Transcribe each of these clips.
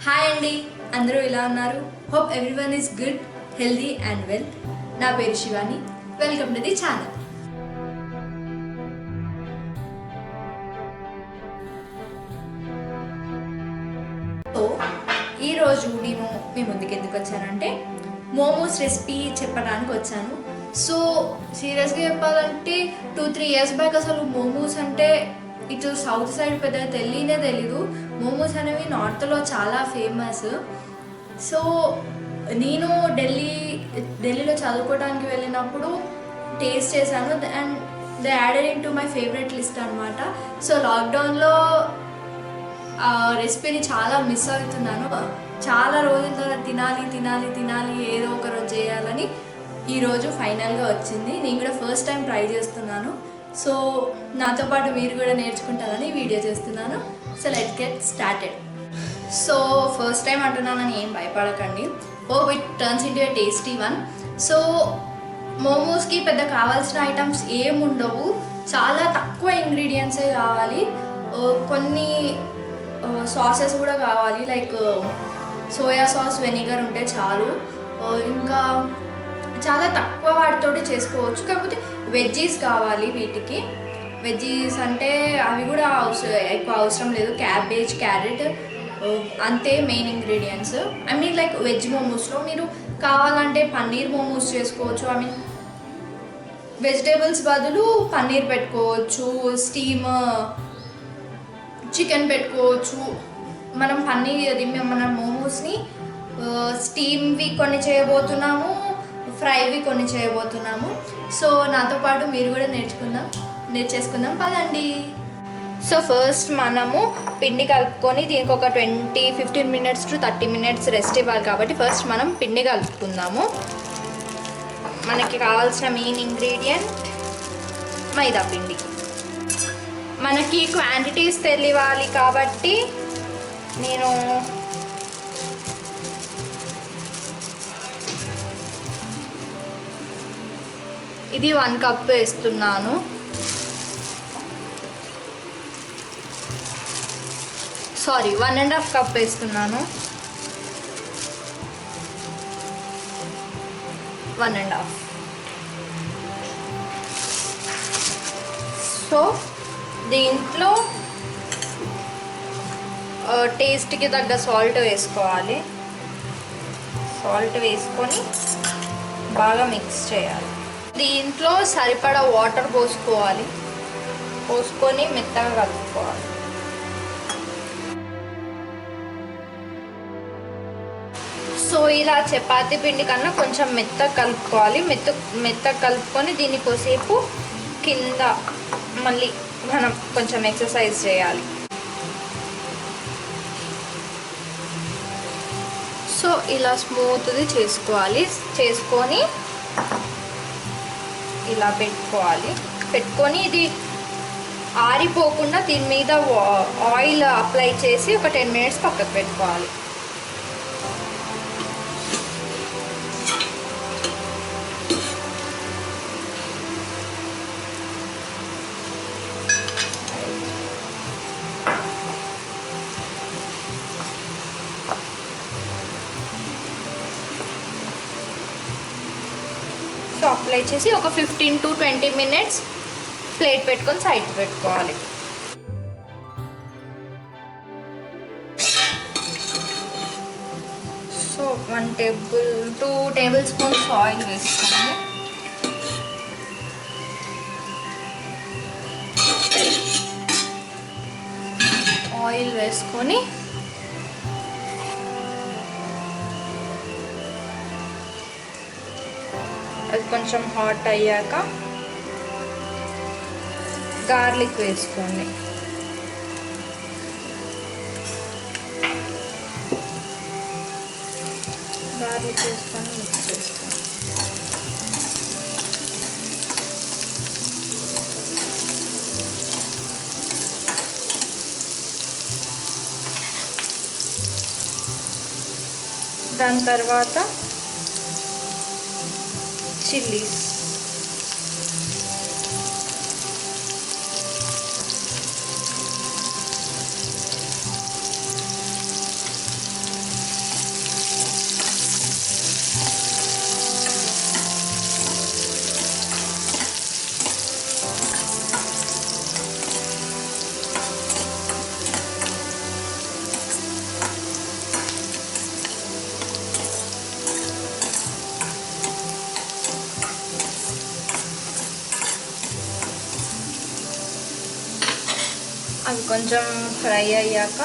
Hi అండి, అందరూ ఎలా ఉన్నారు? Hope everyone is good, healthy and well. నా పేరు Shivani. Welcome to the channel. So ఈరోజు నేను మీ ముందుకు ఎందుకు వచ్చానంటే మోమోస్ రెసిపీ చెప్పడానికి వచ్చాను. సో సీరియస్గా చెప్పాలంటే 2-3 ఇయర్స్ బ్యాక్ అసలు మోమోస్ అంటే ఇటు సౌత్ సైడ్ పెద్దగా తెలీదు. మోమోస్ అనేవి నార్త్లో చాలా ఫేమస్. సో నేను ఢిల్లీలో చదువుకోవడానికి వెళ్ళినప్పుడు టేస్ట్ చేశాను and they added in to my favourite list అనమాట. సో లాక్డౌన్లో ఆ రెసిపీని చాలా మిస్ అవుతున్నాను. చాలా రోజుల తర్వాత తినాలి ఏదో ఒక రోజు చేయాలని ఈరోజు ఫైనల్గా వచ్చింది. నేను కూడా ఫస్ట్ టైం ట్రై చేస్తున్నాను. సో నాతో పాటు మీరు కూడా నేర్చుకుంటారని వీడియో చేస్తున్నాను. So let's get started. So first time అంటున్నానని ఏం భయపడకండి. It turns into a tasty one. So మోమోస్కి పెద్ద కావాల్సిన ఐటమ్స్ ఏముండవు, చాలా తక్కువ ఇంగ్రీడియంట్సే కావాలి. కొన్ని సాసెస్ కూడా కావాలి, లైక్ సోయా సాస్, వెనిగర్ ఉంటే చాలు. ఇంకా చాలా తక్కువ వాటితోటి చేసుకోవచ్చు. కాకపోతే వెజ్జీస్ కావాలి వీటికి. వెజ్జీస్ అంటే అవి కూడా ఎక్కువ అవసరం లేదు. క్యాబేజ్, క్యారెట్ అంతే main ingredients. I mean like veg మోమోస్లో మీరు కావాలంటే పన్నీర్ మోమోస్ చేసుకోవచ్చు. ఐ మీన్ వెజిటేబుల్స్ బదులు పన్నీర్ పెట్టుకోవచ్చు, స్టీమ్ చికెన్ పెట్టుకోవచ్చు. మన మోమోస్ని స్టీమ్వి కొన్ని చేయబోతున్నాము, ఫ్రైవి కొన్ని చేయబోతున్నాము. సో నాతో పాటు మీరు కూడా నేర్చేసుకుందాం పదండి. సో ఫస్ట్ మనము పిండి కలుపుకొని దీనికి ఒక 15 minutes to 30 minutes రెస్ట్ ఇవ్వాలి. కాబట్టి ఫస్ట్ మనం పిండి కలుపుకుందాము. మనకి కావాల్సిన మెయిన్ ఇంగ్రీడియంట్ మైదా పిండి. మనకి క్వాంటిటీస్ తెలియాలి కాబట్టి నేను ఇది 1 కప్ వేస్తున్నాను. సారీ, 1.5 కప్ వేస్తున్నాను. 1.5. సో దీంట్లో టేస్ట్కి తగ్గ సాల్ట్ వేసుకోవాలి. సాల్ట్ వేసుకొని బాగా మిక్స్ చేయాలి. దీంట్లో సరిపడా వాటర్ పోసుకొని మెత్తగా కలుపుకోవాలి. సో ఇలా చపాతీ పిండి కన్నా కొంచెం మెత్తగా కలుపుకోవాలి. మెత్తగా కలుపుకొని దీన్ని కొద్దిసేపు కింద మళ్ళీ మనం కొంచెం ఎక్సర్సైజ్ చేయాలి. సో ఇలా స్మూత్ది చేసుకొని ఇలా పెట్టుకొని ఇది ఆరిపోకుండా దీని మీద ఆయిల్ అప్లై చేసి ఒక 10 minutes పక్కకు పెట్టుకోవాలి. సో అప్లై చేసి ఒక 15 to 20 minutes ప్లేట్ పెట్టుకొని సైడ్ పెట్టుకోవాలి. సో 2 tablespoons ఆయిల్ వేసుకోండి. ఆయిల్ వేసుకొని అది కొంచెం హాట్ అయ్యాక గార్లిక్ వేసుకోండి. గార్లిక్ వేసుకొని మిక్స్ చేసుకోండి. దాని తర్వాత చిల్లీస్, కొంచెం ఫ్రై అయ్యాక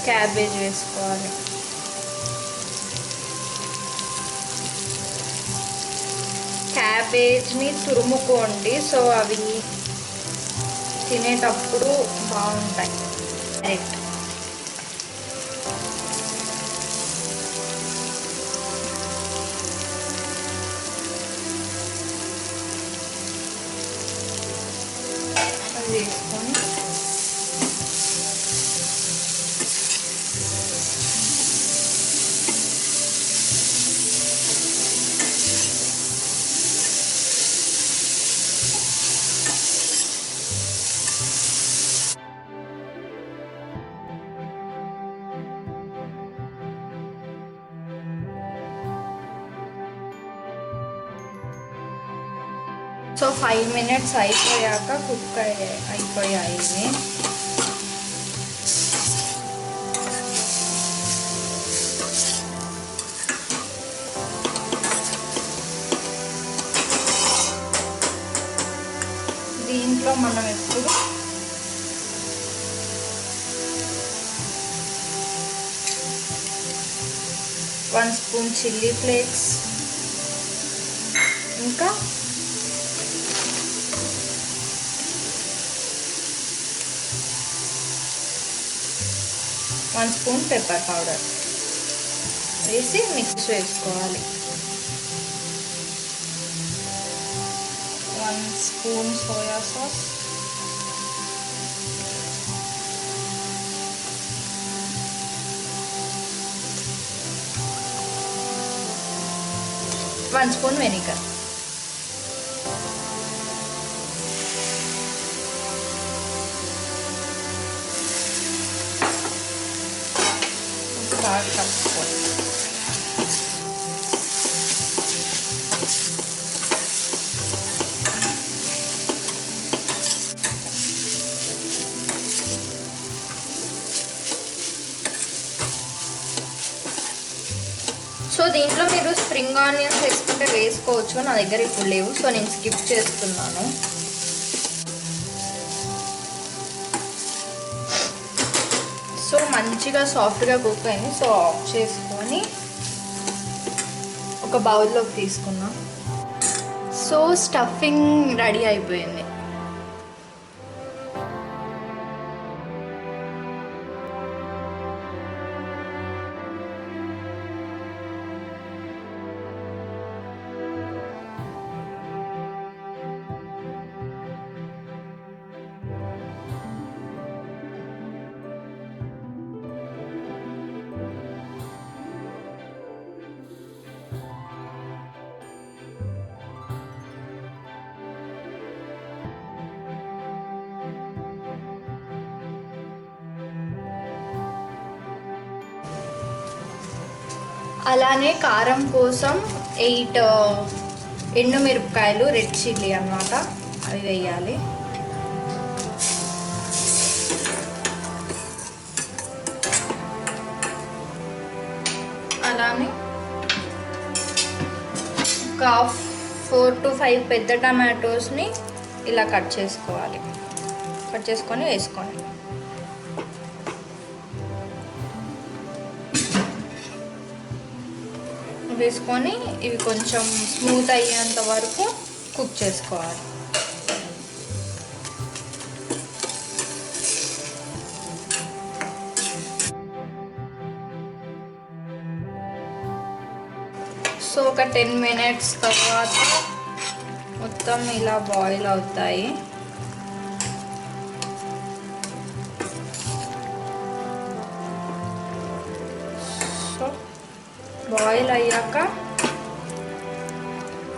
క్యాబేజ్ వేసుకోవాలి. క్యాబేజ్ని తురుముకోండి, సో అవి తినేటప్పుడు బాగుంటాయి. కరెక్ట్. అది వేసుకొని సో 5 minutes అయిపోయాక కుక్ అయిపోయాయి ఇవి. దీంట్లో మనం ఇప్పుడు వన్ స్పూన్ చిల్లీ ఫ్లేక్స్, ఇంకా 1 స్పూన్ పెప్పర్ పౌడర్ వేసి మిక్స్ చేసుకోవాలి. 1 spoon soya sauce, 1 spoon vinegar, బాగా కలుపుకోవాలి. సో దీంట్లో మీరు స్ప్రింగ్ ఆనియన్స్ వేసుకుంటే వేసుకోవచ్చు, నా దగ్గర ఇప్పుడు లేవు, సో నేను స్కిప్ చేస్తున్నాను. సో మంచిగా సాఫ్ట్గా కుక్ అయింది. సో ఆఫ్ చేసుకొని ఒక బౌల్లోకి తీసుకున్నాం. సో స్టఫింగ్ రెడీ అయిపోయింది. అలానే కారం కోసం 8 ఎండుమిరపకాయలు, రెడ్ చిల్లీ అన్నమాట, అవి వేయాలి. అలానే ఒక 4 to 5 పెద్ద టమాటోస్ని ఇలా కట్ చేసుకోవాలి. కట్ చేసుకొని వేసుకోండి. వేసుకొని ఇవి కొంచెం స్మూత్ అయ్యేంత వరకు కుక్ చేసుకోవాలి. సో ఒక 10 minutes తర్వాత మొత్తం ఇలా బాయిల్ అవుతాయి. సో బాయిల్ అయ్యాక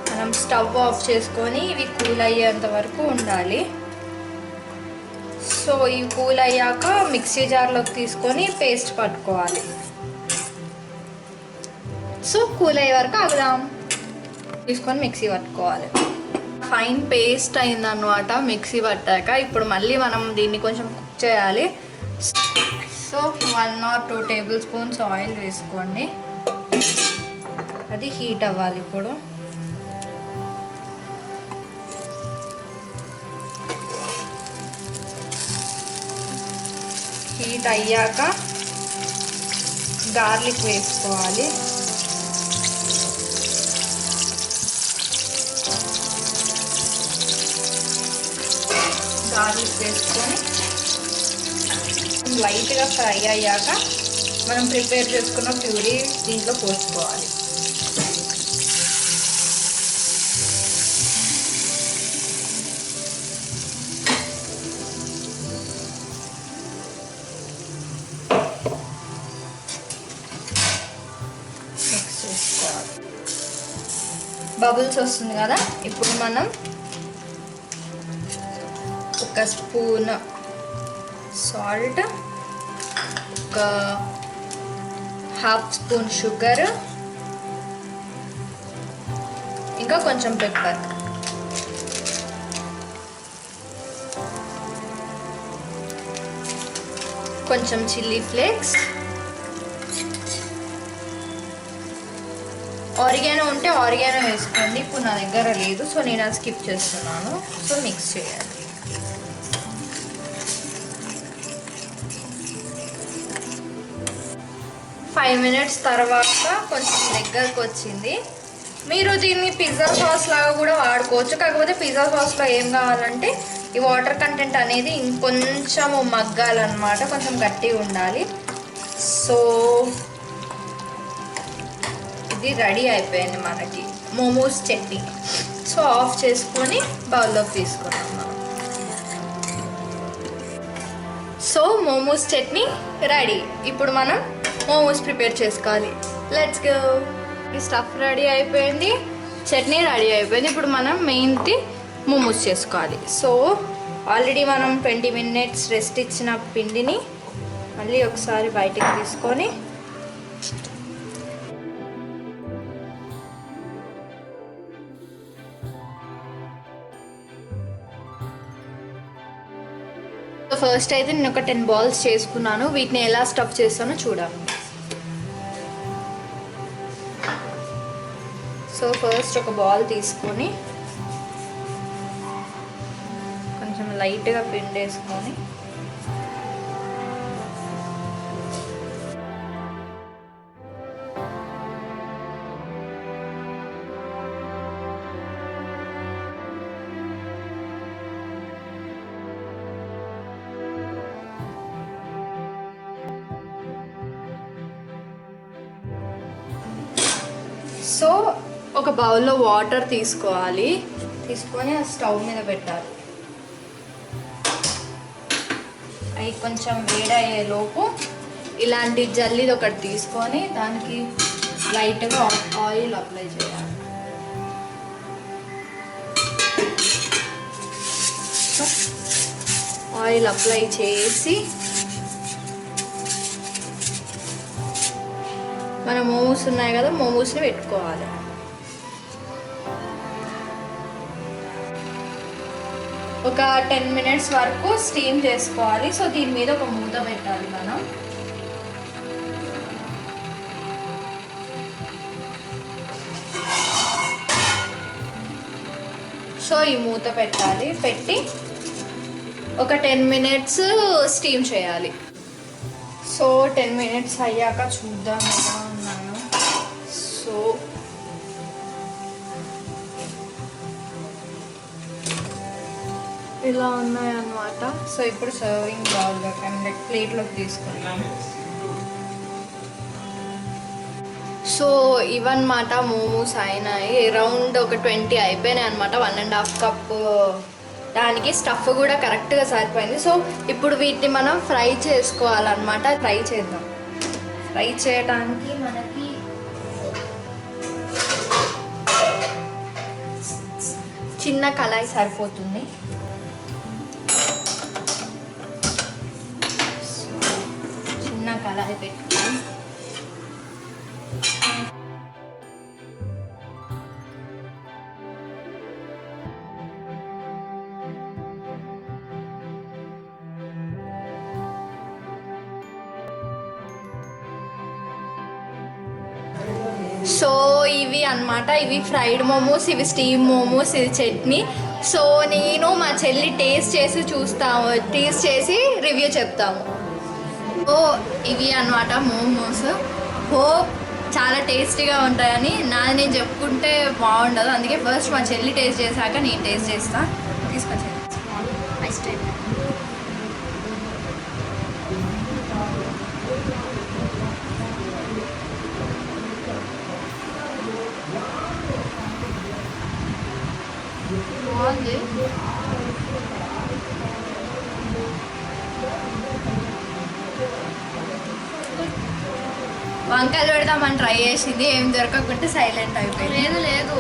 మనం స్టవ్ ఆఫ్ చేసుకొని ఇవి కూల్ అయ్యేంత వరకు ఉండాలి. సో ఇవి కూల్ అయ్యాక మిక్సీ జార్లోకి తీసుకొని పేస్ట్ పట్టుకోవాలి. సో కూల్ అయ్యే వరకు ఆగుదాం. తీసుకొని మిక్సీ పట్టుకోవాలి. ఫైన్ పేస్ట్ అయిందన్నమాట మిక్సీ పట్టాక. ఇప్పుడు మళ్ళీ మనం దీన్ని కొంచెం కుక్ చేయాలి. So 1 or 2 table spoons oil వేసుకోండి. అది హీట్ అవ్వాలి. ఇప్పుడు హీట్ అయ్యాక గార్లిక్ వేసుకోవాలి. గార్లిక్ వేసుకొని లైట్గా ఫ్రై అయ్యాక మనం ప్రిపేర్ చేసుకున్న ప్యూరీ దీంట్లో పోసుకోవాలి. మిక్స్ చేసుకోవాలి. బబుల్స్ వస్తుంది కదా, ఇప్పుడు మనం ఒక స్పూన్ సాల్ట్, ఒక హాఫ్ స్పూన్ షుగర్, ఇంకా కొంచెం పెప్పర్, కొంచెం చిల్లీ ఫ్లేక్స్, ఆరిగానో ఉంటే ఆరిగానో వేసుకోండి. ఇప్పుడు నా దగ్గర లేదు, సో నేను అది స్కిప్ చేస్తున్నాను. సో మిక్స్ చేయాలి. ఫైవ్ మినిట్స్ తర్వాత కొంచెం దగ్గరకు వచ్చింది. మీరు దీన్ని పిజ్జా సాస్ లాగా కూడా వాడుకోవచ్చు. కాకపోతే పిజ్జా సాస్లో ఏం కావాలంటే ఈ వాటర్ కంటెంట్ అనేది ఇంకొంచెం మగ్గాలన్నమాట, కొంచెం గట్టిగా ఉండాలి. సో ఇది రెడీ అయిపోయింది మనకి మోమోస్ చట్నీ. సో ఆఫ్ చేసుకొని బౌల్లోకి తీసుకున్నాం మనం. So momos chutney ready. ఇప్పుడు మనం మోమోస్ ప్రిపేర్ చేసుకోవాలి. Let's go. ఈ స్టఫ్ రెడీ అయిపోయింది, చట్నీ రెడీ అయిపోయింది. ఇప్పుడు మనం మెయిన్ది మోమోస్ చేసుకోవాలి. సో ఆల్రెడీ మనం 20 minutes రెస్ట్ ఇచ్చిన పిండిని మళ్ళీ ఒకసారి బయటికి తీసుకొని ఫస్ట్ అయితే నేను ఒక 10 balls చేసుకున్నాను. వీటిని ఎలా స్టఫ్ చేస్తానో చూడాలి. సో ఫస్ట్ ఒక బాల్ తీసుకొని కొంచెం లైట్గా పిండేసుకొని సో ఒక బౌల్లో వాటర్ తీసుకోవాలి. తీసుకొని ఆ స్టవ్ మీద పెట్టాలి. అవి కొంచెం వేడయ్యేలోపు ఇలాంటి జల్లిది ఒకటి తీసుకొని దానికి లైట్గా ఆయిల్ అప్లై చేయాలి. ఆయిల్ అప్లై చేసి మన మోమోస్ ఉన్నాయి కదా, మోమోస్ని పెట్టుకోవాలి. ఒక 10 minutes వరకు స్టీమ్ చేసుకోవాలి. సో దీని మీద ఒక మూత పెట్టాలి మనం. సో ఈ మూత పెట్టాలి, పెట్టి ఒక 10 minutes స్టీమ్ చేయాలి. సో 10 minutes అయ్యాక చూద్దాం ఎలా ఉన్నాయో. సో ఇలా ఉన్నాయన్నమాట. సో ఇప్పుడు సర్వింగ్ బౌల్లోకి అంటే ప్లేట్లోకి తీసుకున్నాను. సో ఇవన్నమాట మోమోస్ అయినాయి. అరౌండ్ ఒక 20 అయిపోయినాయి అనమాట. 1.5 cup దానికి స్టఫ్ కూడా కరెక్ట్గా సరిపోయింది. సో ఇప్పుడు వీటిని మనం ఫ్రై చేసుకోవాలన్నమాట. ఫ్రై చేద్దాం. ఫ్రై చేయడానికి మనకి చిన్న కళాయి సరిపోతుంది. చిన్న కళాయి పెట్టుకొని సో ఇవి అన్నమాట, ఇవి ఫ్రైడ్ మోమోస్, ఇవి స్టీమ్ మోమోస్, ఇది చట్నీ. సో నేను మా చెల్లి టేస్ట్ చేసి చూస్తాము, టేస్ట్ చేసి రివ్యూ చెప్తాము. సో ఇవి అన్నమాట మోమోస్. హోప్ చాలా టేస్టీగా ఉంటాయని. నేను చెప్పుకుంటే బాగుండదు, అందుకే ఫస్ట్ మా చెల్లి టేస్ట్ చేశాక నేను టేస్ట్ చేస్తాను. తీసుకొచ్చాను ఫస్ట్ టైం. బాగుంది. వంకాయలు పెడదామని ట్రై చేసింది, ఏం దొరకకుంటే సైలెంట్ అయిపోయింది. లేదు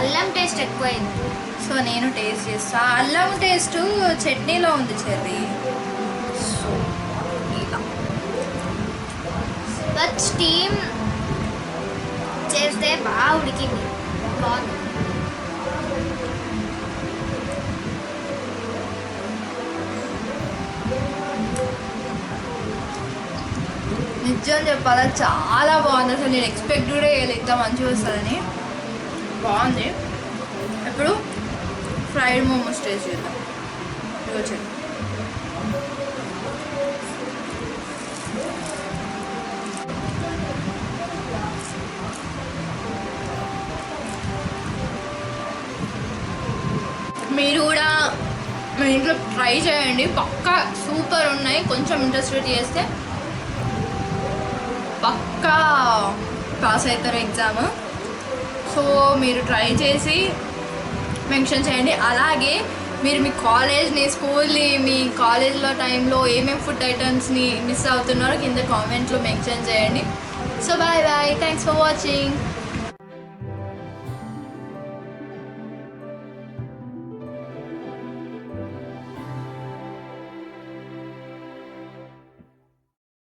అల్లం టేస్ట్ ఎక్కువైంది. సో నేను టేస్ట్ చేస్తా. అల్లం టేస్ట్ చట్నీలో ఉంది చెర్రీ. సో ఇలా బట్ స్టీమ్ చేస్తే బాగా ఉడికింది, బాగుంది. నిజం చెప్పాలా చాలా బాగుంది. అసలు నేను ఎక్స్పెక్ట్ కూడా చేయలేదు ఇంత మంచిగా వస్తుందని. బాగుంది. ఇప్పుడు ఫ్రైడ్ మోమోస్ టేస్ట్ చేద్దాం. ఇదిగో చెప్పు. మీరు కూడా మీ ఇంట్లో ట్రై చేయండి, పక్కా సూపర్ ఉన్నాయి. కొంచెం ఇంట్రెస్ట్ చేస్తే పక్కా పాస్ అవుతారు ఎగ్జామ్. సో మీరు ట్రై చేసి మెన్షన్ చేయండి. అలాగే మీరు మీ కాలేజ్ని, స్కూల్ని, మీ కాలేజ్లో టైంలో ఏమేమి ఫుడ్ ఐటమ్స్ని మిస్ అవుతున్నారో కింద కామెంట్లో మెన్షన్ చేయండి. So bye bye, thanks for watching.